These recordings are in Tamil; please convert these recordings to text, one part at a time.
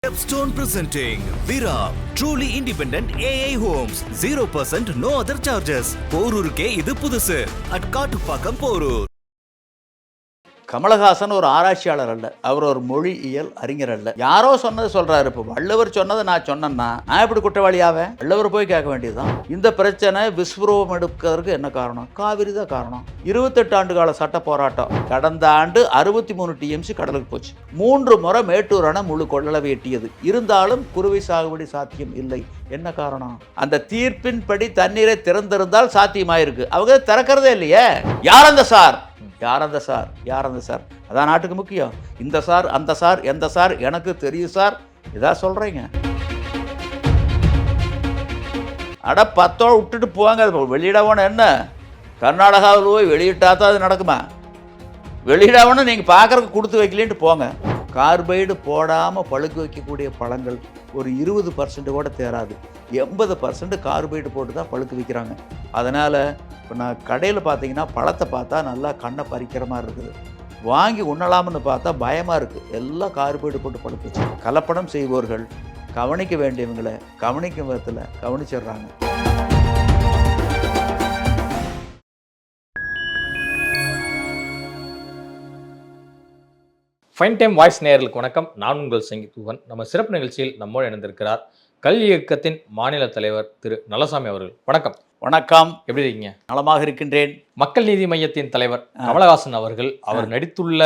Stepstone presenting Vira, truly independent AI homes, 0% no other charges. போரூருக்கே இது புதுசு. at காட்டுப்பாக்கம் போரூர். கமலஹாசன் ஒரு ஆராய்ச்சியாளர் அல்ல, அவர் ஒரு மொழியியல் அறிஞர் அல்ல. யாரோ சொன்னது சொல்றாரு. இப்போ வள்ளுவர் சொன்னதை நான் சொன்னேன்னா நான் எப்படி குற்றவாளியாவேன்? வள்ளுவர் போய் கேட்க வேண்டியதுதான். இந்த பிரச்சனை விஸ்வரூபம் எடுக்கிறதுக்கு என்ன காரணம்? காவிரி தான் காரணம். 28 ஆண்டு கால சட்ட போராட்டம். கடந்த ஆண்டு 63 TMC கடலுக்கு போச்சு. 3 முறை மேட்டூர் அணை முழு கொள்ளளவை எட்டியது. இருந்தாலும் குறுவை சாகுபடி சாத்தியம் இல்லை. என்ன காரணம்? அந்த தீர்ப்பின்படி தண்ணீரை திறந்திருந்தால் சாத்தியமாயிருக்கு. அவங்க திறக்கிறதே இல்லையே. யார் அந்த சார்? யார் அந்த சார்? யார் அந்த சார்? அதான் நாட்டுக்கு முக்கியம். இந்த சார், அந்த சார், எந்த சார் எனக்கு தெரியும் சார், இதா சொல்கிறீங்க. அட 10 விட்டுட்டு போவாங்க. வெளியிடவோன்னு என்ன? கர்நாடகாவில் போய் வெளியிட்டா தான் அது நடக்குமா? வெளியிடவோன்னு நீங்கள் பார்க்குறதுக்கு கொடுத்து வைக்கலேன்ட்டு போங்க. கார்பைடு போடாமல் பழுக்க வைக்கக்கூடிய பழங்கள் ஒரு 20% கூட தேராது. 80% கார்பைடு போட்டு தான் பழுக்க வைக்கிறாங்க. அதனால் இப்போ நான் கடையில் பார்த்தீங்கன்னா பழத்தை பார்த்தா நல்லா கண்ணை பறிக்கிற மாதிரி இருக்குது. வாங்கி உண்ணலாம்னு பார்த்தா பயமாக இருக்குது. எல்லாம் கார்பைடு போட்டு பழுக்க வச்சு. கலப்படம் செய்வோர்கள் கவனிக்க வேண்டியவங்களை கவனிக்கும் விதத்தில் கவனிச்சிடுறாங்க. ஃபைன் டைம் வாய்ஸ் நேயர்களுக்கு வணக்கம். நான் உங்கள் சங்கீதூவன். நம்ம சிறப்பு நிகழ்ச்சியில் நம்மோடு இணைந்திருக்கிறார் கல்வி இயக்கத்தின் மாநில தலைவர் திரு நலசாமி அவர்கள். வணக்கம். வணக்கம். எப்படி இருக்கீங்க? நலமாக இருக்கின்றேன். மக்கள் நீதி மையத்தின் தலைவர் கமலஹாசன் அவர்கள் அவர் நடித்துள்ள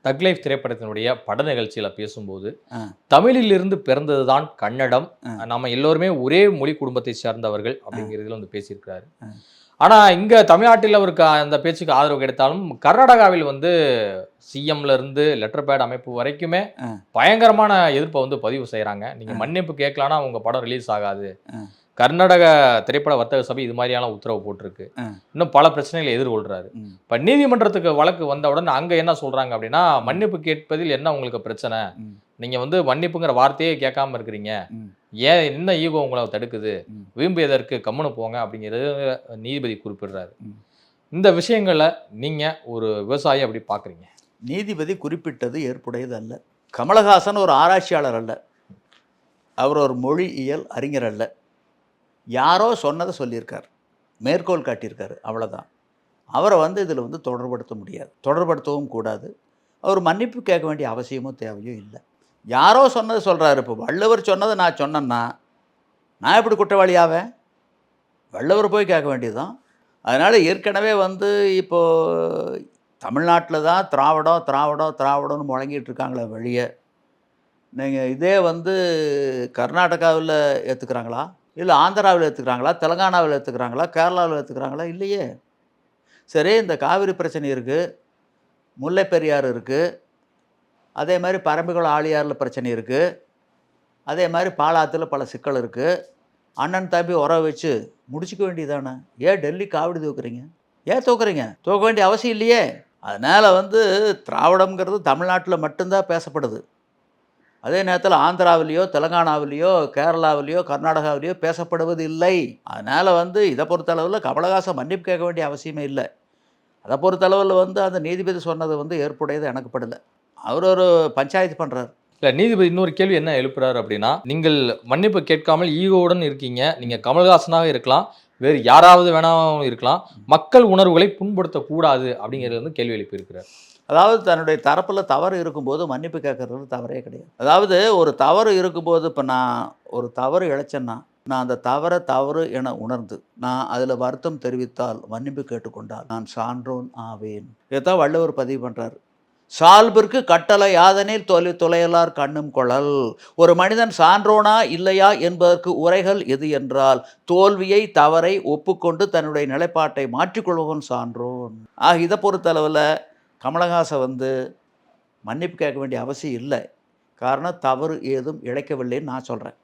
தக் லைஃப் திரைப்படத்தினுடைய பட நிகழ்ச்சியில் பேசும்போது தமிழிலிருந்து பிறந்ததுதான் கன்னடம், நம்ம எல்லோருமே ஒரே மொழி குடும்பத்தை சேர்ந்தவர்கள் அப்படிங்கிறதுல வந்து பேசியிருக்கிறாரு. ஆனால் இங்கே தமிழ்நாட்டில் அவருக்கு அந்த பேச்சுக்கு ஆதரவு கிடைத்தாலும் கர்நாடகாவில் வந்து சிஎம்ல இருந்து லெட்டர் பேட் அமைப்பு வரைக்குமே பயங்கரமான எதிர்ப்பை வந்து பதிவு செய்கிறாங்க. நீங்கள் மன்னிப்பு கேட்கலான்னா உங்கள் படம் ரிலீஸ் ஆகாது. கர்நாடக திரைப்பட வர்த்தக சபை இது மாதிரியான உத்தரவு போட்டிருக்கு. இன்னும் பல பிரச்சனைகளை எதிர்கொள்றாரு. இப்போ நீதிமன்றத்துக்கு வழக்கு வந்தவுடன் அங்கே என்ன சொல்றாங்க அப்படின்னா, மன்னிப்பு கேட்பதில் என்ன உங்களுக்கு பிரச்சனை? நீங்க வந்து மன்னிப்புங்கிற வார்த்தையே கேட்காம இருக்கிறீங்க, ஏன் என்ன ஈகோ உங்களை தடுக்குது, வீம்பு எதற்கு, கம்முன்னு போங்க அப்படிங்கிறது நீதிபதி குறிப்பிடுறாரு. இந்த விஷயங்களை நீங்க ஒரு விவசாயி அப்படி பாக்குறீங்க? நீதிபதி குறிப்பிட்டது ஏற்புடையது அல்ல. கமலஹாசன் ஒரு ஆராய்ச்சியாளர் அல்ல, அவர் ஒரு மொழியியல் அறிஞர் அல்ல. யாரோ சொன்னதை சொல்லியிருக்கார், மேற்கோள் காட்டியிருக்காரு, அவ்வளோதான். அவரை வந்து இதில் வந்து தொடர்படுத்த முடியாது, தொடர்படுத்தவும் கூடாது. அவர் மன்னிப்பு கேட்க வேண்டிய அவசியமும் தேவையும் இல்லை. யாரோ சொன்னதை சொல்கிறாரு. இப்போ வள்ளுவர் சொன்னதை நான் சொன்னேன்னா நான் எப்படி குற்றவாளியாவேன்? வள்ளுவர் போய் கேட்க வேண்டியதுதான். அதனால் ஏற்கனவே வந்து இப்போது தமிழ்நாட்டில் தான் திராவிடம் திராவிடம் திராவிடம்னு முழங்கிட்டு இருக்காங்களே வெளியே. நீங்கள் இதே வந்து கர்நாடகாவில் ஏற்றுக்கிறாங்களா? இல்லை ஆந்திராவில் ஏற்றுக்கிறாங்களா? தெலுங்கானாவில் ஏற்றுக்கிறாங்களா? கேரளாவில் ஏற்றுக்கிறாங்களா? இல்லையே. சரி, இந்த காவிரி பிரச்சனை இருக்குது, முல்லை பெரியாறு இருக்குது, அதே மாதிரி பரம்பிக்குளம் ஆழியாரில் பிரச்சனை இருக்குது, அதே மாதிரி பாலாத்தில் பல சிக்கல் இருக்குது. அண்ணன் தம்பி உறவை வச்சு முடிச்சுக்க வேண்டியதானே. ஏன் டெல்லி காவிரி தூக்குறீங்க? ஏன் தூக்குறீங்க? தூக்க வேண்டிய அவசியம் இல்லையே. அதனால் வந்து திராவிடம்ங்கிறது தமிழ்நாட்டில் மட்டும்தான் பேசப்படுது. அதே நேரத்தில் ஆந்திராவிலேயோ தெலுங்கானாவிலேயோ கேரளாவிலேயோ கர்நாடகாவிலேயோ பேசப்படுவது இல்லை. அதனால் வந்து இதை பொறுத்தளவில் கமலஹாசன் மன்னிப்பு கேட்க வேண்டிய அவசியமே இல்லை. அதை பொறுத்தளவில் வந்து அந்த நீதிபதி சொன்னது வந்து ஏற்புடையது எனக்கு படலை. அவர் ஒரு பஞ்சாயத்து பண்ணுறாரு. இல்லை, நீதிபதி இன்னொரு கேள்வி என்ன எழுப்புறாரு அப்படின்னா, நீங்கள் மன்னிப்பு கேட்காமல் ஈகோவுடன் இருக்கீங்க, நீங்கள் கமலஹாசனாக இருக்கலாம், வேறு யாராவது வேணாலும் இருக்கலாம், மக்கள் உணர்வுகளை புண்படுத்தக்கூடாது அப்படிங்கிறது வந்து கேள்வி எழுப்பியிருக்கிறார். அதாவது தன்னுடைய தரப்பில் தவறு இருக்கும்போது மன்னிப்பு கேட்கறது தவறே கிடையாது. அதாவது ஒரு தவறு இருக்கும்போது, இப்போ நான் ஒரு தவறு இழைச்சேன்னா நான் அந்த தவறு என உணர்ந்து நான் அதில் வருத்தம் தெரிவித்தால், மன்னிப்பு கேட்டுக்கொண்டால் நான் சான்றோன் ஆவேன். இதைத்தான் வள்ளுவர் பதிவு பண்ணுறாரு. சால்பிற்கு கட்டளை யாதனில் துளையலார் கண்ணும் கொளல். ஒரு மனிதன் சான்றோனா இல்லையா என்பதற்கு உரைகள் எது என்றால், தோல்வியை தவறை ஒப்புக்கொண்டு தன்னுடைய நிலைப்பாட்டை மாற்றிக்கொள்வன் சான்றோன். இதை பொறுத்தளவில் கமலஹாசன் வந்து மன்னிப்பு கேட்க வேண்டிய அவசியம் இல்லை. காரணம், தவறு ஏதும் இழைக்கவில்லைன்னு நான் சொல்கிறேன்.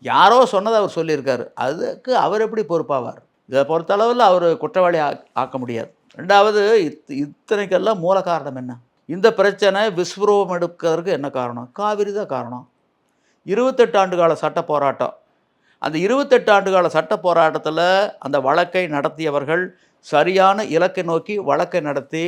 யாரோ சொன்னதை அவர் சொல்லியிருக்காரு, அதுக்கு அவர் எப்படி பொறுப்பாவார்? இதை பொறுத்தளவில் அவர் குற்றவாளி ஆக்க முடியாது. ரெண்டாவது, இத்தனைக்கெல்லாம் மூல காரணம் என்ன? இந்த பிரச்சனை விஸ்வரூபம் எடுக்கிறதுக்கு என்ன காரணம்? காவிரி தான் காரணம். 28 ஆண்டு கால சட்ட போராட்டம். அந்த 28 ஆண்டு கால சட்ட போராட்டத்தில் அந்த வழக்கை நடத்தியவர்கள் சரியான இலக்கை நோக்கி வழக்கை நடத்தி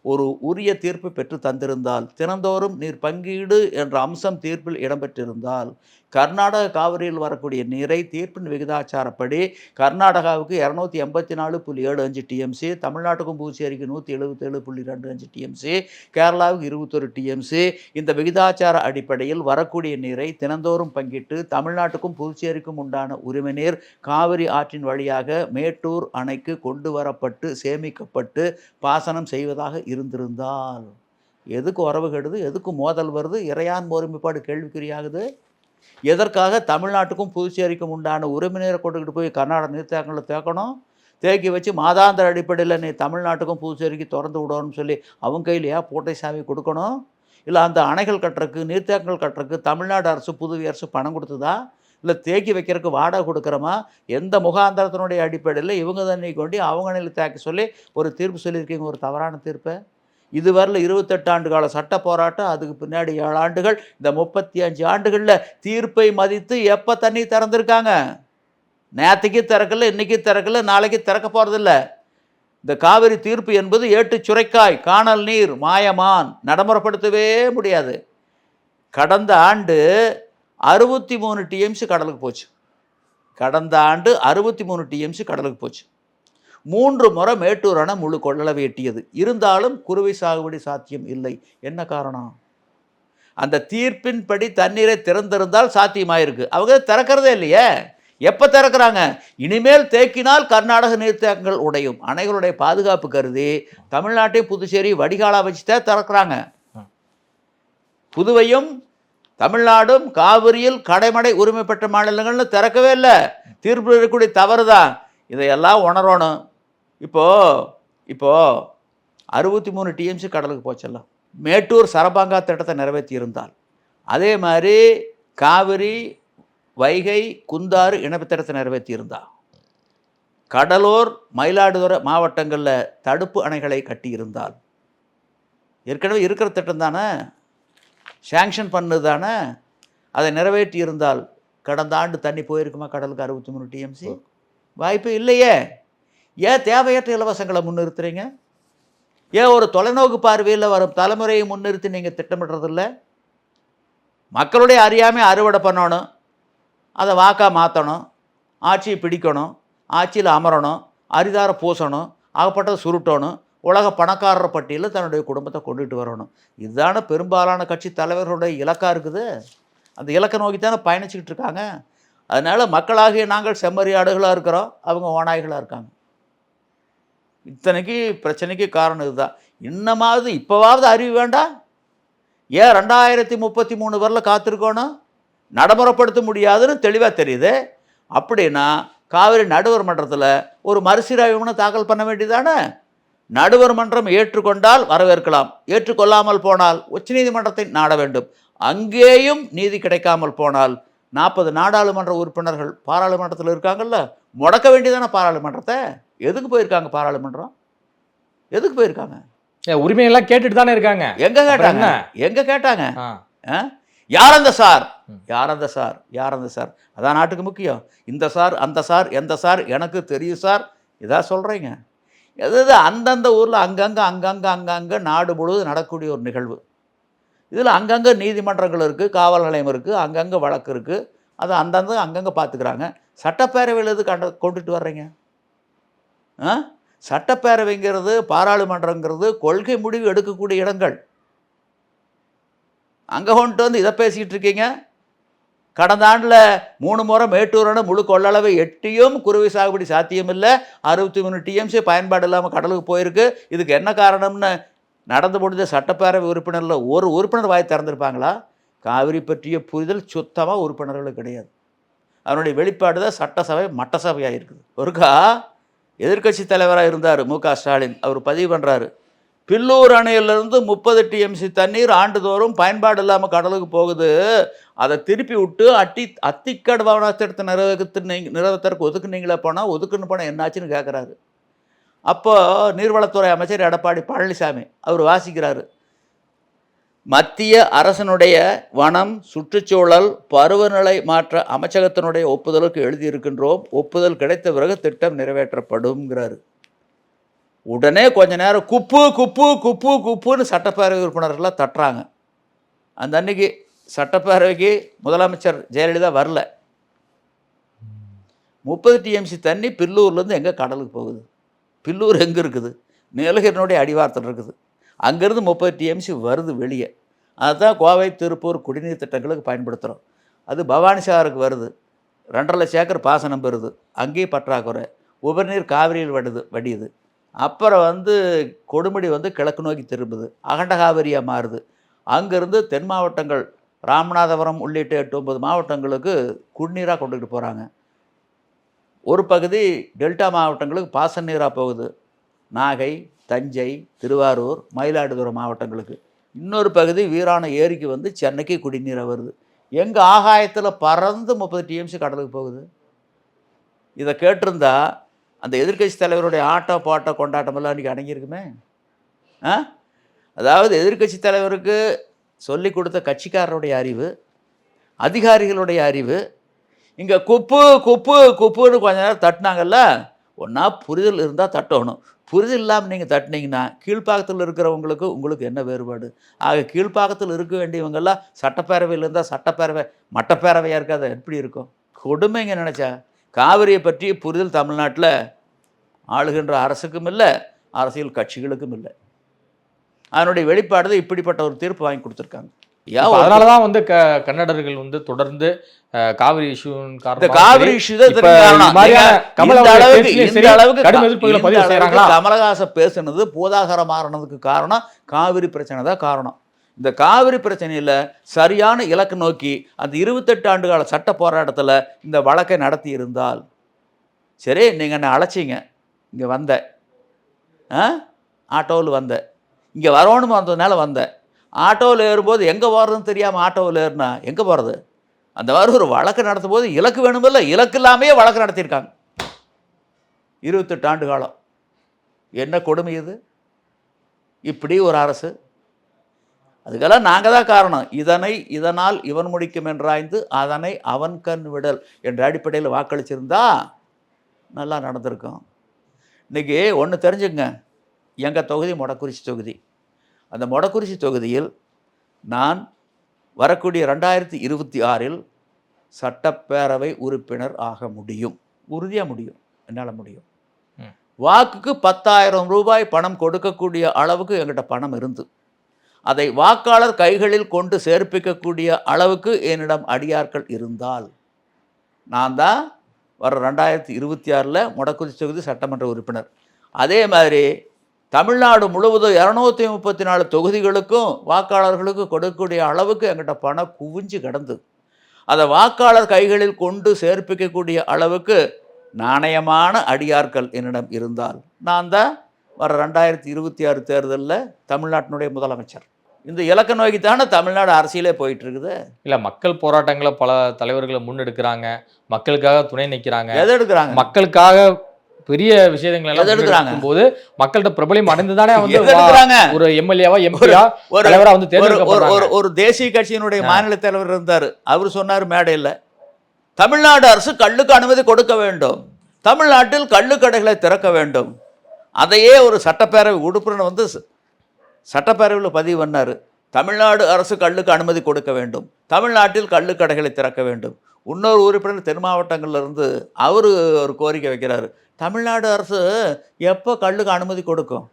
ஒரு உரிய தீர்ப்பு பெற்று தந்திருந்தால், தினந்தோறும் நீர் பங்கீடு என்ற அம்சம் தீர்ப்பில் இடம்பெற்றிருந்தால், கர்நாடக காவிரியில் வரக்கூடிய நீரை தீர்ப்பின் விகிதாச்சாரப்படி கர்நாடகாவுக்கு 284.75 டிஎம்சி, தமிழ்நாட்டுக்கும் புதுச்சேரிக்கு 177.25 டிஎம்சி, கேரளாவுக்கு 21 டிஎம்சி, இந்த விகிதாச்சார அடிப்படையில் வரக்கூடிய நீரை தினந்தோறும் பங்கிட்டு தமிழ்நாட்டுக்கும் புதுச்சேரிக்கும் உண்டான உரிமை நீர் காவிரி ஆற்றின் வழியாக மேட்டூர் அணைக்கு கொண்டு வரப்பட்டு சேமிக்கப்பட்டு பாசனம் செய்வதாக இருந்திருந்தால், எதுக்கு உறவு கெடுது, எதுக்கு மோதல் வருது, இறையான் ஒருமைப்பாடு கேள்விக்குறியாகுது. எதற்காக தமிழ்நாட்டுக்கும் புதுச்சேரிக்கும் உண்டான உரிமையை கொண்டுக்கிட்டு போய் கர்நாடக நீர்த்தேக்கங்களில் தேக்கணும், தேக்கி வச்சு மாதாந்திர அடிப்படையில் நீ தமிழ்நாட்டுக்கும் புதுச்சேரிக்கு திறந்து விடணும்னு சொல்லி அவங்க கையில் ஏன் போட்டை சாவி கொடுக்கணும்? இல்லை அந்த அணைகள் கட்டுறக்கு நீர்த்தேக்கங்கள் கட்டுறக்கு தமிழ்நாடு அரசு புதுவை அரசு பணம் கொடுத்ததா, இல்லை தேக்கி வைக்கிறதுக்கு வாடகை கொடுக்குறோமா? எந்த முகாந்திரத்தினுடைய அடிப்படையில் இவங்க தண்ணி கொண்டு அவங்க நிலை தேக்க சொல்லி ஒரு தீர்ப்பு சொல்லியிருக்கீங்க, ஒரு தவறான தீர்ப்பை. இதுவரையில் 28 ஆண்டு கால சட்ட போராட்டம், அதுக்கு பின்னாடி 7 ஆண்டுகள், இந்த 35 ஆண்டுகளில் தீர்ப்பை மதித்து எப்போ தண்ணி திறந்துருக்காங்க? நேற்றுக்கு திறக்கல, இன்றைக்கி திறக்கல, நாளைக்கு திறக்க போகிறதில்ல. இந்த காவிரி தீர்ப்பு என்பது ஏட்டு சுரைக்காய், காணல் நீர், மாயமான், நடைமுறைப்படுத்தவே முடியாது. கடந்த ஆண்டு 63 டிஎம்சி கடலுக்கு போச்சு. கடந்த ஆண்டு 63 டிஎம்சி கடலுக்கு போச்சு. 3 முறை மேட்டூர் அணை முழு கொள்ளளவை எட்டியது. இருந்தாலும் குறுவை சாகுபடி சாத்தியம் இல்லை. என்ன காரணம்? அந்த தீர்ப்பின்படி தண்ணீரை திறந்திருந்தால் சாத்தியமாயிருக்கு. அவங்க திறக்கிறதே இல்லையே. எப்போ திறக்கிறாங்க? இனிமேல் தேக்கினால் கர்நாடக நீர்த்தேக்கங்கள் உடையும். அணைகளுடைய பாதுகாப்பு கருதி தமிழ்நாட்டை புதுச்சேரி வடிகாலா வச்சு தான் திறக்கிறாங்க. புதுவையும் தமிழ்நாடும் காவிரியில் கடைமடை உரிமை பெற்ற மாநிலங்கள்னு திறக்கவே இல்லை. தீர்ப்பு இருக்கக்கூடிய தவறு தான். இதையெல்லாம் உணரணும். இப்போது 63 டிஎம்சி கடலுக்கு போச்செல்லாம். மேட்டூர் சரபாங்கா திட்டத்தை நிறைவேற்றி இருந்தால், அதே மாதிரி காவிரி வைகை குந்தாறு இணைப்பு திட்டத்தை நிறைவேற்றி இருந்தால், கடலூர் மயிலாடுதுறை மாவட்டங்களில் தடுப்பு அணைகளை கட்டியிருந்தால், ஏற்கனவே இருக்கிற திட்டம் தானே, சேங்ஷன் பண்ணது தானே, அதை நிறைவேற்றி இருந்தால் கடந்த ஆண்டு தண்ணி போயிருக்குமா கடலுக்கு 63 டிஎம்சி? வாய்ப்பு இல்லையே. ஏன் தேவையற்ற இலவசங்களை முன்னிறுத்துறீங்க? ஏன் ஒரு தொலைநோக்கு பார்வையில் வரும் தலைமுறையை முன்னிறுத்தி நீங்கள் திட்டமிடுறதில்ல? மக்களுடைய அறியாமை அறுவடை பண்ணணும், அதை வாக்கா மாற்றணும், ஆட்சியை பிடிக்கணும், ஆட்சியில் அமரணும், அரிதார பூசணும், ஆகப்பட்டதை சுருட்டணும், உலக பணக்காரர் பட்டியலில் தன்னுடைய குடும்பத்தை கொண்டுட்டு வரணும். இதுதானே பெரும்பாலான கட்சி தலைவர்களுடைய இலக்காக இருக்குது. அந்த இலக்கை நோக்கி தானே பயணிச்சுக்கிட்டு இருக்காங்க. அதனால் மக்களாகிய நாங்கள் செம்மறியாடுகளாக இருக்கிறோம், அவங்க ஓநாய்களாக இருக்காங்க. இத்தனைக்கு பிரச்சனைக்கு காரணம் இதுதான். இன்னமாவது இப்போவாவது அறிவு வேண்டாம்? ஏன் 2033 வரல காத்திருக்கணும்? நடைமுறைப்படுத்த முடியாதுன்னு தெளிவாக தெரியுது. அப்படின்னா காவிரி நடுவர் மன்றத்தில் ஒரு மறுசீராய்வுன்னு தாக்கல் பண்ண வேண்டியதானே? நடுவர் மன்றம் ஏற்றுக்கொண்டால் வரவேற்கலாம், ஏற்றுக்கொள்ளாமல் போனால் உச்சநீதிமன்றத்தை நாட வேண்டும். அங்கேயும் நீதி கிடைக்காமல் போனால் 40 நாடாளுமன்ற உறுப்பினர்கள் பாராளுமன்றத்தில் இருக்காங்கல்ல, முடக்க வேண்டியதானே பாராளுமன்றத்தை. எதுக்கு போயிருக்காங்க பாராளுமன்றம்? எதுக்கு போயிருக்காங்க? உரிமையெல்லாம் கேட்டுட்டு தானே இருக்காங்க. எங்கே கேட்டாங்க? எங்கே கேட்டாங்க? யார் அந்த சார், யார் அந்த சார், யார் அந்த சார்? அதான் நாட்டுக்கு முக்கியம். இந்த சார், அந்த சார், எந்த சார் எனக்கு தெரியும் சார், இதாக சொல்கிறீங்க. எது அந்தந்த ஊரில் அங்கங்கே நாடு முழுவதும் நடக்கக்கூடிய ஒரு நிகழ்வு. இதில் அங்கங்கே நீதிமன்றங்கள் இருக்குது, காவல் நிலையம் இருக்குது, அங்கங்கே வழக்கு இருக்குது. அதை அங்கங்கே பார்த்துக்கிறாங்க. சட்டப்பேரவையில் எது கொண்டுட்டு வர்றீங்க? சட்டப்பேரவைங்கிறது பாராளுமன்றங்கிறது கொள்கை முடிவு எடுக்கக்கூடிய இடங்கள். அங்கே கொண்டு வந்து இதை பேசிக்கிட்டு இருக்கீங்க. கடந்த ஆண்டில் 3 முறை மேட்டூரான முழு கொள்ளளவை எட்டியும் குறுவை சாகுபடி சாத்தியமில்லை. 63 டிஎம்சி பயன்பாடு இல்லாமல் கடலுக்கு போயிருக்கு. இதுக்கு என்ன காரணம்னு நடந்து முடிஞ்ச சட்டப்பேரவை உறுப்பினரில் ஒரு உறுப்பினர் வாய் திறந்திருப்பாங்களா? காவிரி பற்றிய புரிதல் சுத்தமாக உறுப்பினர்களுக்கு கிடையாது. அதனுடைய வெளிப்பாடு தான் சட்டசபை மட்டசபையாக இருக்குது. ஒருக்கா எதிர்க்கட்சி தலைவராக இருந்தார் மு.க. ஸ்டாலின். அவர் பதிவு பண்ணுறாரு, பில்லூர் அணையிலிருந்து 30 டிஎம்சி தண்ணீர் ஆண்டுதோறும் பயன்பாடு இல்லாமல் கடலுக்கு போகுது. அதை திருப்பி விட்டு அத்திக்கடு பவனத்திட்ட நிறைவேற்றற்கு ஒதுக்குனீங்களே போனால் ஒதுக்குன்னு போனால் என்னாச்சுன்னு கேட்குறாரு. அப்போ நீர்வளத்துறை அமைச்சர் எடப்பாடி பழனிசாமி அவர் வாசிக்கிறாரு, மத்திய அரசனுடைய வனம், சுற்றுச்சூழல், பருவநிலை மாற்ற அமைச்சகத்தினுடைய ஒப்புதலுக்கு எழுதியிருக்கின்றோம். ஒப்புதல் கிடைத்த பிறகு திட்டம் நிறைவேற்றப்படும்ங்கிறாரு. உடனே கொஞ்ச நேரம் குப்பு குப்பு குப்பு குப்புன்னு சட்டப்பேரவை உறுப்பினர்கள்லாம் தட்டுறாங்க. அந்த அன்னைக்கு சட்டப்பேரவைக்கு முதலமைச்சர் ஜெயலலிதா வரல. 30 டிஎம்சி தண்ணி பில்லூர்லேருந்து எங்கே கடலுக்கு போகுது? பில்லூர் எங்கே இருக்குது? நீலகிரினுடைய அடிவாரத்தில் இருக்குது. அங்கேருந்து 30 டிஎம்சி வருது வெளியே. அதுதான் கோவை திருப்பூர் குடிநீர் திட்டங்களுக்கு பயன்படுத்துகிறோம். அது பவானி சாகருக்கு வருது. 2.5 லட்சம் ஏக்கர் பாசனம் பெறுது. அங்கேயும் பற்றாக்குறை. உபரிநீர் காவிரியில் வடியுது. அப்புறம் கொடுமுடி கிழக்கு நோக்கி திரும்புது. அகண்ட காவிரியாக மாறுது. அங்கேருந்து தென் மாவட்டங்கள் ராமநாதபுரம் உள்ளிட்ட 8-9 மாவட்டங்களுக்கு குடிநீராக கொண்டுக்கிட்டு போகிறாங்க. ஒரு பகுதி டெல்டா மாவட்டங்களுக்கு பாசன நீராக போகுது. நாகை, தஞ்சை, திருவாரூர், மயிலாடுதுறை மாவட்டங்களுக்கு. இன்னொரு பகுதி வீராண ஏரிக்கு சென்னைக்கு குடிநீராக வருது. எங்கள் ஆகாயத்தில் பறந்து 30 டிஎம்சி கடலுக்கு போகுது. இதை கேட்டிருந்தா அந்த எதிர்க்கட்சி தலைவருடைய ஆட்டம் பாட்டம் கொண்டாட்டமெல்லாம் அன்றைக்கி அடங்கியிருக்குமே. அதாவது எதிர்க்கட்சி தலைவருக்கு சொல்லி கொடுத்த கட்சிக்காரருடைய அறிவு, அதிகாரிகளுடைய அறிவு. இங்கே குப்பு குப்பு குப்புன்னு கொஞ்ச நேரம் தட்டினாங்கல்ல, ஒன்றா புரிதல் இருந்தால் தட்டணும். புரிதல் இல்லாமல் நீங்கள் தட்டினீங்கன்னா கீழ்ப்பாக்கத்தில் இருக்கிறவங்களுக்கு உங்களுக்கு என்ன வேறுபாடு? ஆக கீழ்ப்பாக்கத்தில் இருக்க வேண்டியவங்கெல்லாம் சட்டப்பேரவையில் இருந்தால் சட்டப்பேரவை மட்டப்பேரவையாக இருக்காது, எப்படி இருக்கும்? கொடுமைங்க நினச்சா. காவிரியை பற்றி புரிதல் தமிழ்நாட்டில் ஆளுகின்ற அரசுக்கும் இல்லை, அரசியல் கட்சிகளுக்கும் இல்லை. அதனுடைய வெளிப்பாடு இப்படிப்பட்ட ஒரு தீர்ப்பு வாங்கி கொடுத்துருக்காங்க. அதனாலதான் கன்னடர்கள் தொடர்ந்து காவிரி இஷ்யூ காவிரி இஷ்யூ கமலஹாசன் பேசுனது போதாகரமானதுக்கு காரணம் காவிரி பிரச்சனை தான் காரணம். இந்த காவிரி பிரச்சனையில் சரியான இலக்கு நோக்கி அந்த 28 ஆண்டு கால சட்ட போராட்டத்தில் இந்த வழக்கை நடத்தி இருந்தால் சரி. நீங்கள் என்னை அழைச்சிங்க, இங்கே வந்தேன், ஆட்டோவில் வந்தேன், இங்கே வரணும்னு வந்ததுனால வந்தேன். ஆட்டோவில் ஏறும்போது எங்கே போகிறதுன்னு தெரியாமல் ஆட்டோவில் ஏறுனா எங்கே போகிறது? அந்த மாதிரி ஒரு வழக்கு நடத்தும் போது இலக்கு வேணுமில்ல, இலக்கு இல்லாமையே வழக்கு நடத்தியிருக்காங்க 28 ஆண்டு காலம். என்ன கொடுமை இது? இப்படி ஒரு அரசு. அதுக்கெல்லாம் நாங்கள் தான் காரணம். இதனால் இவன் முடிக்கும் என்றாய்ந்து அதனை அவன் கண் விடல் என்ற அடிப்படையில் வாக்களிச்சிருந்தா நல்லா நடந்திருக்கும். இன்றைக்கி ஒன்று தெரிஞ்சுங்க, எங்கள் தொகுதி மொடக்குறிச்சி தொகுதி. அந்த மொடக்குறிச்சி தொகுதியில் நான் வரக்கூடிய 2026 சட்டப்பேரவை உறுப்பினர் ஆக முடியும். உறுதியாக முடியும், என்னால் முடியும். வாக்குக்கு 10,000 ரூபாய் பணம் கொடுக்கக்கூடிய அளவுக்கு என்கிட்ட பணம் இருந்து அதை வாக்காளர் கைகளில் கொண்டு சேர்ப்பிக்கக்கூடிய அளவுக்கு என்னிடம் அடியார்கள் இருந்தால் நான் தான் வர 2026 மொடக்குறிச்சி தொகுதி சட்டமன்ற உறுப்பினர். அதே மாதிரி தமிழ்நாடு முழுவதும் 234 தொகுதிகளுக்கும் வாக்காளர்களுக்கு கொடுக்கக்கூடிய அளவுக்கு என்கிட்ட பணம் குவிஞ்சு கிடந்து அதை வாக்காளர் கைகளில் கொண்டு சேர்ப்பிக்கக்கூடிய அளவுக்கு நாணயமான அடியார்கள் என்னிடம் இருந்தால் நான் தான் வர 2026 தேர்தலில் தமிழ்நாட்டினுடைய முதலமைச்சர். இந்த இலக்க நோக்கித்தானே தமிழ்நாடு அரசியலே போயிட்டு இருக்குது. இல்லை, மக்கள் போராட்டங்களை பல தலைவர்களை முன்னெடுக்கிறாங்க, மக்களுக்காக துணை நிற்கிறாங்க. எதை எடுக்கிறாங்க? மக்களுக்காக பெரிய விஷயங்கள் எல்லாம் எடுக்கிறாங்க போது மக்கள்கிட்ட பிரபலம் அடைந்துதானே ஒரு எம்எல்ஏவா எம்பியா தலைவரா தேர்ந்தெடுக்கப்படுறாங்க. ஒரு தேசிய கட்சியினுடைய மாநில தலைவர் இருந்தார். அவர் சொன்னார் மேடையில், தமிழ்நாடு அரசு கள்ளுக்கு அனுமதி கொடுக்க வேண்டும், தமிழ்நாட்டில் கள்ளுக்கடைகளை திறக்க வேண்டும். அதையே ஒரு சட்டப்பேரவை உறுப்பினர் சட்டப்பேரவையில் பதிவு பண்ணார். தமிழ்நாடு அரசு கள்ளுக்கு அனுமதி கொடுக்க வேண்டும், தமிழ்நாட்டில் கள்ளுக்கடைகளை திறக்க வேண்டும். இன்னொரு உறுப்பினர் தென் மாவட்டங்கள்லேருந்து அவர் ஒரு கோரிக்கை வைக்கிறாரு, தமிழ்நாடு அரசு எப்போ கள்ளுக்கு அனுமதி கொடுக்கும்?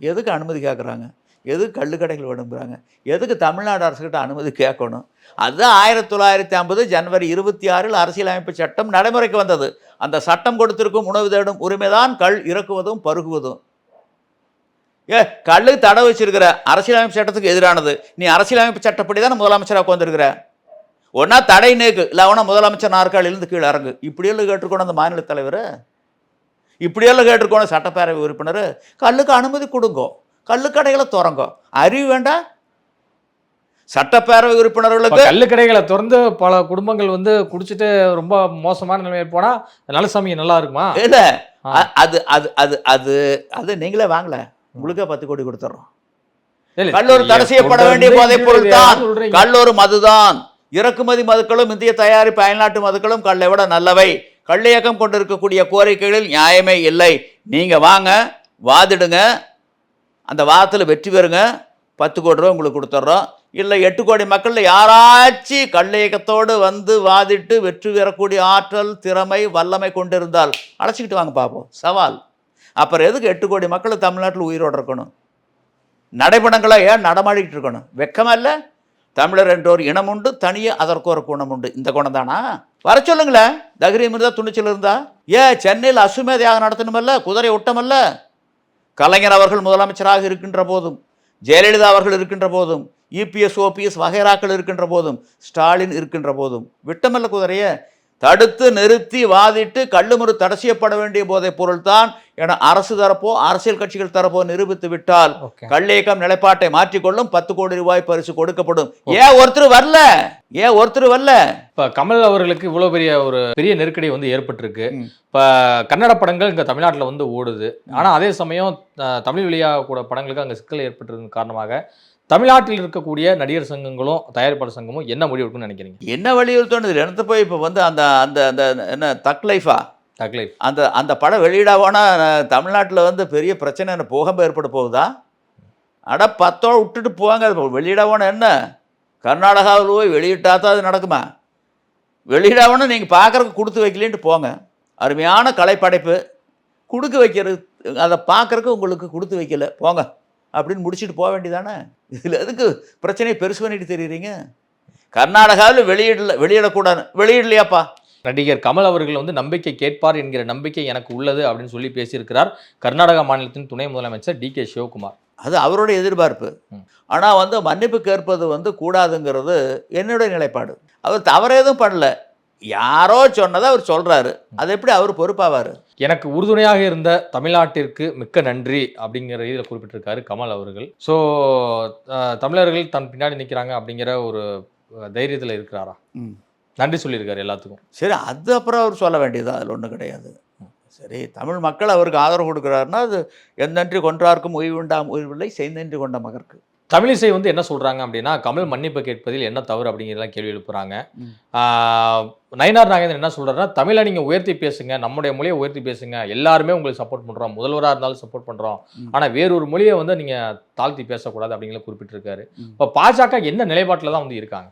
எதுக்கு அனுமதி கேட்குறாங்க? எதுக்கு கள்ளுக்கடைகள் விடுங்கிறாங்க? எதுக்கு தமிழ்நாடு அரசுக்கிட்ட அனுமதி கேட்கணும்? அதுதான் 1950 ஜனவரி 26 அரசியலமைப்பு சட்டம் நடைமுறைக்கு வந்தது. அந்த சட்டம் கொடுத்திருக்கும் உணவு தேடும் உரிமைதான் கள் இறக்குவதும் பருகுவதும். கள்ளுக்கு தடை வச்சிருக்கிற அரசியலமைப்பு சட்டத்துக்கு எதிரானது. நீ அரசியலமைப்பு சட்டப்படி தான் முதலமைச்சராக உட்காந்துருக்கிற. ஒன்றா தடை நீக்கு, இல்லை ஒன்றா முதலமைச்சர் நாற்காலியிலிருந்து கீழே இறங்கு. இப்படியெல்லாம் கேட்டிருக்கணும் அந்த மாநில தலைவர், இப்படியெல்லாம் கேட்டிருக்கணும் சட்டப்பேரவை உறுப்பினர். கள்ளுக்கு அனுமதி கொடுங்கோ, கள்ளுக்கடைகளை திறங்கோ. அறிவு வேண்டாம் சட்டப்பேரவை உறுப்பினர்களுக்கு? கள்ளுக்கடைகளை திறந்து பல குடும்பங்கள் குடிச்சிட்டு ரொம்ப மோசமான நிலைமையில் போனா நலசாமி நல்லா இருக்குமா? இல்லை, அது அது அது அது அது நீங்களே வாங்கல, உங்களுக்கே 10 கோடி கொடுத்துட்றோம். கல்லூர் தடை செய்யப்பட வேண்டிய போதைப் பொருள் தான் கல்லூர் மதுதான். இறக்குமதி மதுக்களும் இந்திய தயாரிப்பு அயல்நாட்டு மதுக்களும் கல்லை விட நல்லவை. கள்ளியக்கம் கொண்டிருக்கக்கூடிய கோரிக்கைகளில் நியாயமே இல்லை. நீங்கள் வாங்க, வாதிடுங்க, அந்த வாதத்தில் வெற்றி பெறுங்க, 10 கோடி ரூபா உங்களுக்கு கொடுத்துட்றோம். இல்லை 8 கோடி மக்களில் யாராச்சும் கல்லேகத்தோடு வந்து வாதிட்டு வெற்றி பெறக்கூடிய ஆற்றல், திறமை, வல்லமை கொண்டிருந்தால் அழைச்சிக்கிட்டு வாங்க பார்ப்போம். சவால். அப்புறம் எதுக்கு 8 கோடி மக்கள் தமிழ்நாட்டில் உயிரோடு இருக்கணும்? நடைபடங்களாக ஏன் நடமாடிக்கிட்டு இருக்கணும்? வெக்கமா இல்லை? தமிழர் என்ற ஒரு இனம் உண்டு, தனியாக அதற்கு ஒரு குணம் உண்டு. இந்த குணம் தானா? வர சொல்லுங்களேன். தைரியம் இருந்தால், துணிச்சல் இருந்தா. ஏன் சென்னையில் அசுமேதையாக நடத்தணுமல்ல, குதிரை ஒட்டமல்ல? கலைஞர் அவர்கள் முதலமைச்சராக இருக்கின்ற போதும், ஜெயலலிதா அவர்கள் இருக்கின்ற போதும், இபிஎஸ் ஓபிஎஸ் வகைராக்கள் இருக்கின்ற போதும், ஸ்டாலின் இருக்கின்ற போதும் விட்டமல்ல குதிரையை? தடுத்து நிறுத்தி வாதிட்டு கள்ளுமுறு தடை செய்யப்பட வேண்டிய போதைப் பொருள் தான் என அரசு தரப்போ அரசியல் கட்சிகள் தரப்போ நிரூபித்து விட்டால் கல்லேகம் நிலைப்பாட்டை மாற்றிக்கொள்ளும். 10 கோடி ரூபாய் பரிசு கொடுக்கப்படும். ஏன் ஒருத்தர் வரல? இப்ப கமல் அவர்களுக்கு இவ்வளவு பெரிய நெருக்கடி வந்து ஏற்பட்டிருக்கு. இப்ப கன்னட படங்கள் இங்க தமிழ்நாட்டில் வந்து ஓடுது. ஆனா அதே சமயம் தமிழ் வெளியாக படங்களுக்கு அங்க சிக்கல் ஏற்பட்டிருந்த காரணமாக தமிழ்நாட்டில் இருக்கக்கூடிய நடிகர் சங்கங்களும் தயாரிப்பாளர் சங்கமும் என்ன முடிவெடுக்குன்னு நினைக்கிறீங்க? என்ன வலியுறுத்தணும்? எடுத்து போய் இப்போ வந்து அந்த அந்த அந்த என்ன தக் லைஃப் அந்த படம் வெளியிடாவோன்னா தமிழ்நாட்டில் வந்து பெரிய பிரச்சனை என்ன பூகம்பம் ஏற்பட போகுதா? அட 10 விட்டுட்டு போவாங்க. வெளியிடாவோன்னா என்ன? கர்நாடகாவில் போய் வெளியிட்டா தான் அது நடக்குமா? வெளியிடாவோன்னா நீங்கள் பார்க்குறதுக்கு கொடுத்து வைக்கலேன்ட்டு போங்க. அருமையான கலைப்படைப்பு கொடுக்க வைக்கிறது, அதை பார்க்குறக்கு உங்களுக்கு கொடுத்து வைக்கல போங்க அப்படின்னு முடிச்சுட்டு போக வேண்டியதானே? இதில் எதுக்கு பிரச்சனையை பெருசு பண்ணிட்டு தெரியுறீங்க? கர்நாடகாவில் வெளியிடக்கூடாது, வெளியிடலையாப்பா. நடிகர் கமல் அவர்கள் வந்து நம்பிக்கை கேட்பார் என்கிற நம்பிக்கை எனக்கு உள்ளது அப்படின்னு சொல்லி பேசியிருக்கிறார் கர்நாடகா மாநிலத்தின் துணை முதலமைச்சர் டி.கே. சிவகுமார். அது அவருடைய எதிர்பார்ப்பு. ஆனால் வந்து மன்னிப்பு கேட்பது வந்து கூடாதுங்கிறது என்னுடைய நிலைப்பாடு. அவர் தவறு எதுவும் பண்ணல, யாரோ சொன்னதை அவர் சொல்றாரு. அது எப்படி அவர் பொறுப்பாவார்? எனக்கு உறுதுணையாக இருந்த தமிழ்நாட்டிற்கு மிக்க நன்றி அப்படிங்கிற இதில் குறிப்பிட்டிருக்காரு கமல் அவர்கள். ஸோ தமிழர்கள் தன் பின்னாடி நிற்கிறாங்க அப்படிங்கிற ஒரு தைரியத்தில் இருக்கிறாரா? நன்றி சொல்லியிருக்காரு எல்லாத்துக்கும். சரி, அது அப்புறம் அவர் சொல்ல வேண்டியது, அதில் ஒன்றும் கிடையாது. சரி, தமிழ் மக்கள் அவருக்கு ஆதரவு கொடுக்குறாருன்னா அது எந்தன்றி கொன்றார்க்கும் உய்வுண்டாம் உய்வில்லை, செய்தன்றி கொண்ட மகற்கு. தமிழிசை வந்து என்ன சொல்றாங்க அப்படின்னா, கமல் மன்னிப்பு கேட்பதில் என்ன தவறு அப்படிங்கிறதெல்லாம் கேள்வி எழுப்புறாங்க. நயினார் நாகேந்திரன் என்ன சொல்றாருன்னா, தமிழை நீங்க உயர்த்தி பேசுங்க, நம்முடைய மொழியை உயர்த்தி பேசுங்க, எல்லாருமே உங்களுக்கு சப்போர்ட் பண்றோம், முதல்வராக இருந்தாலும் சப்போர்ட் பண்றோம், ஆனா வேறொரு மொழியை வந்து நீங்க தாழ்த்தி பேசக்கூடாது அப்படிங்கிற குறிப்பிட்டிருக்காரு. இப்போ பாஜக என்ன நிலைப்பாட்டில் தான் வந்து இருக்காங்க?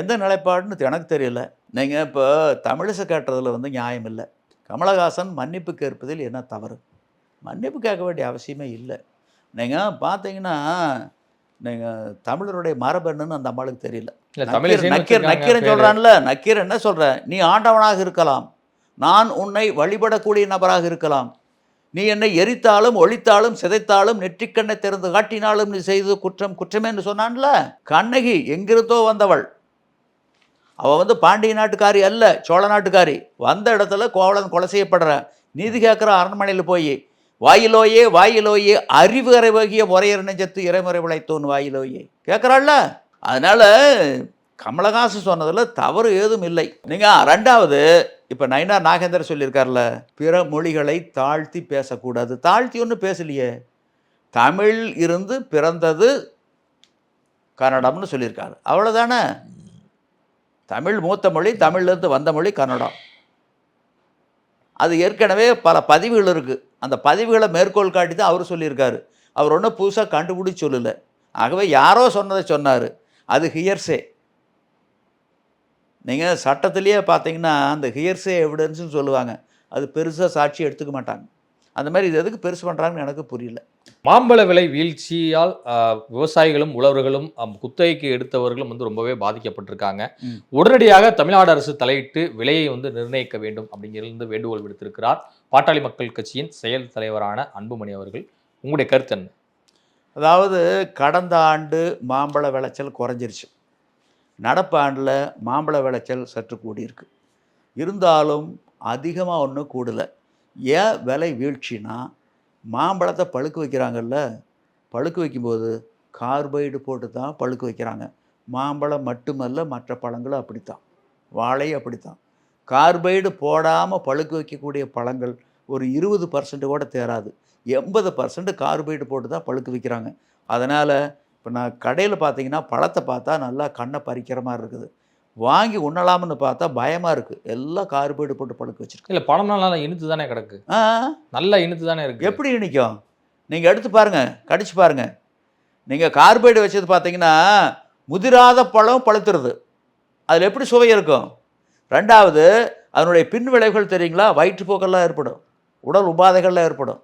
எந்த நிலைப்பாடுன்னு எனக்கு தெரியல. நீங்கள் இப்போ தமிழிசை கேட்டதில் வந்து நியாயம் இல்லை. கமலஹாசன் மன்னிப்பு கேட்பதில் என்ன தவறு? மன்னிப்பு கேட்க வேண்டிய அவசியமே இல்லை. நீங்கள் பார்த்தீங்கன்னா, நீங்கள் தமிழருடைய மரபெண்ணுன்னு அந்த அம்மாளுக்கு தெரியல. நக்கீரன் சொல்கிறான்ல, நக்கீரன் என்ன சொல்கிற? நீ ஆண்டவனாக இருக்கலாம், நான் உன்னை வழிபடக்கூடிய நபராக இருக்கலாம், நீ என்னை எரித்தாலும் ஒழித்தாலும் சிதைத்தாலும் நெற்றிக்கண்ணை திறந்து காட்டினாலும் நீ செய்து குற்றம் குற்றமே என்று சொன்னான்ல. கண்ணகி எங்கிருந்தோ வந்தவள், அவள் வந்து பாண்டிய நாட்டுக்காரி அல்ல, சோழ நாட்டுக்காரி. வந்த இடத்துல கோவலன் கொலை செய்யப்படுற, நீதி கேட்குற அரண்மனையில் போய் வாயிலோயே வாயிலோயே அறிவு அறைவகிய முறையர் நெஞ்சத்து இறைமுறை விளைத்தோன் வாயிலோயே கேட்குறாள்ல. அதனால் கமலஹாசன் சொன்னதில் தவறு ஏதும் இல்லை. நீங்கள் ரெண்டாவது, இப்போ நயினார் நாகேந்திரன் சொல்லியிருக்கார்ல, பிற மொழிகளை தாழ்த்தி பேசக்கூடாது. தாழ்த்தி ஒன்றும் பேசலையே, தமிழ் இருந்து பிறந்தது கன்னடம்னு சொல்லியிருக்காரு, அவ்வளோதானே. தமிழ் மூத்த மொழி, தமிழ்லேருந்து வந்த மொழி கன்னடம். அது ஏற்கனவே பல பதிவுகள் இருக்குது. அந்த பதிவுகளை மேற்கோள் காட்டி தான் அவர் சொல்லியிருக்காரு. அவர் ஒன்றும் புதுசாக கண்டுபிடிச்சி சொல்லலை. ஆகவே யாரோ சொன்னதை சொன்னார், அது ஹியர்ஸே. நீங்கள் சட்டத்திலேயே பார்த்தீங்கன்னா அந்த ஹியர்ஸே எவிடன்ஸ்னு சொல்லுவாங்க, அது பெருசாக சாட்சி எடுத்துக்க மாட்டாங்க. அந்த மாதிரி இது எதுக்கு பெருசு பண்ணுறாங்கன்னு எனக்கு புரியல. மாம்பழ விலை வீழ்ச்சியால் விவசாயிகளும் உழவர்களும் குத்தகைக்கு எடுத்தவர்களும் வந்து ரொம்பவே பாதிக்கப்பட்டிருக்காங்க. உடனடியாக தமிழ்நாடு அரசு தலையிட்டு விலையை வந்து நிர்ணயிக்க வேண்டும் அப்படிங்கிறது வேண்டுகோள் விடுத்திருக்கிறார் பாட்டாளி மக்கள் கட்சியின் செயல் தலைவரான அன்புமணி அவர்கள். உங்களுடைய கருத்து என்ன? அதாவது கடந்த ஆண்டு மாம்பழ விளைச்சல் குறைஞ்சிருச்சு, நடப்பு ஆண்டில் மாம்பழ விளைச்சல் சற்று கூடியிருக்கு. இருந்தாலும் அதிகமாக ஒன்றும் கூடலை. ஏன் விலை வீழ்ச்சினா, மாம்பழத்தை பழுக்க வைக்கிறாங்கல்ல, பழுக்க வைக்கும்போது கார்பைடு போட்டு தான் பழுக்க வைக்கிறாங்க. மாம்பழம் மட்டுமல்ல, மற்ற பழங்களும் அப்படித்தான், வாழை அப்படித்தான். கார்பைடு போடாமல் பழுக்க வைக்கக்கூடிய பழங்கள் ஒரு 20% கூட தேராது, 80% கார்பைடு போட்டு தான் பழுக்க வைக்கிறாங்க. அதனால் இப்போ நான் கடையில் பார்த்தீங்கன்னா பழத்தை பார்த்தா நல்லா கண்ணை பறிக்கிற மாதிரி இருக்குது, வாங்கி உண்ணலாம்னு பார்த்தா பயமாக இருக்குது, எல்லாம் கார்பைடு போட்டு பழுக்க வச்சுருக்கு. இல்லை, பழம் நல்லா இனித்து தானே கிடக்கு. நல்லா இனித்து தானே இருக்குது. எப்படி இனிக்கும்? நீங்கள் எடுத்து பாருங்கள், கடிச்சு பாருங்கள். நீங்கள் கார்பைடு வச்சது பார்த்தீங்கன்னா முதிராத பழம் பழுத்துருது. அதில் எப்படி சுவை இருக்கும்? ரெண்டாவது, அதனுடைய பின் விளைவுகள் தெரியுங்களா? வயிற்றுப்போக்கெல்லாம் ஏற்படும், உடல் உபாதைகள்லாம் ஏற்படும்.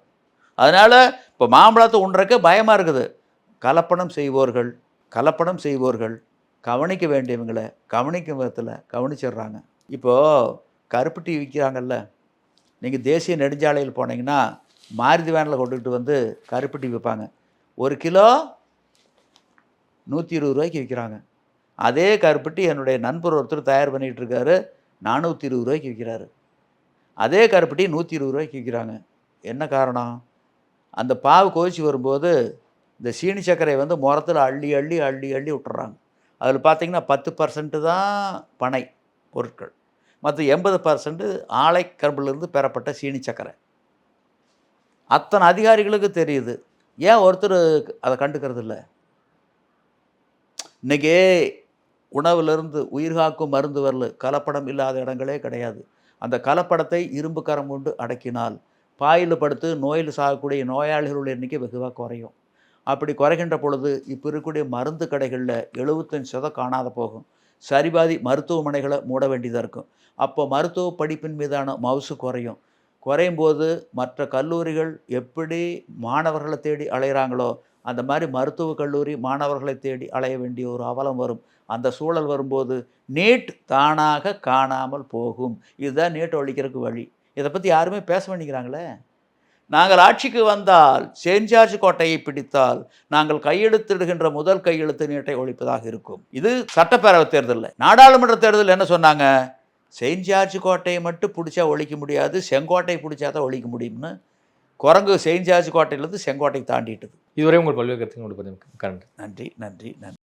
அதனால் இப்போ மாம்பழத்தை உண்றக்க பயமாக இருக்குது. கலப்படம் செய்வோர்கள் கவனிக்க வேண்டியவங்களை கவனிக்கும் விதத்தில் கவனிச்சிடுறாங்க. இப்போது கருப்பட்டி விற்கிறாங்கல்ல, நீங்கள் தேசிய நெடுஞ்சாலையில் போனீங்கன்னா மாருதி வேனில் கொண்டுக்கிட்டு வந்து கருப்பட்டி விற்பாங்க. 1 கிலோ 120 ரூபாய்க்கு விற்கிறாங்க. அதே கருப்பட்டி என்னுடைய நண்பர் ஒருத்தர் தயார் பண்ணிகிட்டு இருக்காரு, 420 ரூபாய்க்கு விற்கிறாரு. அதே கருப்பட்டி 120 ரூபாய்க்கு விற்கிறாங்க. என்ன காரணம்? அந்த பாவு கொதிச்சு வரும்போது இந்த சீனி சர்க்கரை வந்து முரத்தில் அள்ளி அள்ளி அள்ளி அள்ளி விட்டுறாங்க. அதில் பார்த்தீங்கன்னா 10% தான் பனை பொருட்கள், மற்ற 80% ஆலை கரும்பிலிருந்து பெறப்பட்ட சீனி சர்க்கரை. அத்தனை அதிகாரிகளுக்கு தெரியுது, ஏன் ஒருத்தர் அதை கண்டுக்கிறது இல்லை? இன்றைக்கி உணவிலிருந்து உயிர்காக்கும் மருந்து வரல, கலப்படம் இல்லாத இடங்களே கிடையாது. அந்த கலப்படத்தை இரும்பு கரம் கொண்டு அடக்கினால் பாயில் படுத்து நோயில் சாகக்கூடிய நோயாளிகளுடைய எண்ணிக்கை வெகுவாக குறையும். அப்படி குறைகின்ற பொழுது இப்போ இருக்கக்கூடிய மருந்து கடைகளில் 75% காணாத போகும். சரிபாதி மருத்துவமனைகளை மூட வேண்டியதாக இருக்கும். அப்போ மருத்துவ படிப்பின் மீதான மவுசு குறையும் போது மற்ற கல்லூரிகள் எப்படி மாணவர்களை தேடி அலைகிறாங்களோ அந்த மாதிரி மருத்துவக் கல்லூரி மாணவர்களை தேடி அலைய வேண்டிய ஒரு அவலம் வரும். அந்த சூழல் வரும்போது நீட் தானாக காணாமல் போகும். இதுதான் நீட் ஒழிக்கிறதுக்கு வழி. இதை பற்றி யாருமே பேச வேண்டிக்கிறாங்களே. நாங்கள் ஆட்சிக்கு வந்தால் செயின்ட் ஜார்ஜ் கோட்டையை பிடித்தால் நாங்கள் கையெழுத்திடுகின்ற முதல் கையெழுத்து நீட்டை ஒழிப்பதாக இருக்கும். இது சட்டப்பேரவை தேர்தலில். நாடாளுமன்ற தேர்தல் என்ன சொன்னாங்க? செயின்ட் ஜார்ஜ் கோட்டையை மட்டும் பிடிச்சா ஒழிக்க முடியாது, செங்கோட்டையை பிடிச்சா தான் ஒழிக்க முடியும்னு. குரங்கு செயின்ட் ஜார்ஜ் கோட்டையிலேருந்து செங்கோட்டை தாண்டிட்டுது. இதுவரை உங்கள் பல்வேறு கருத்துக்களோடு பதிவு. நன்றி.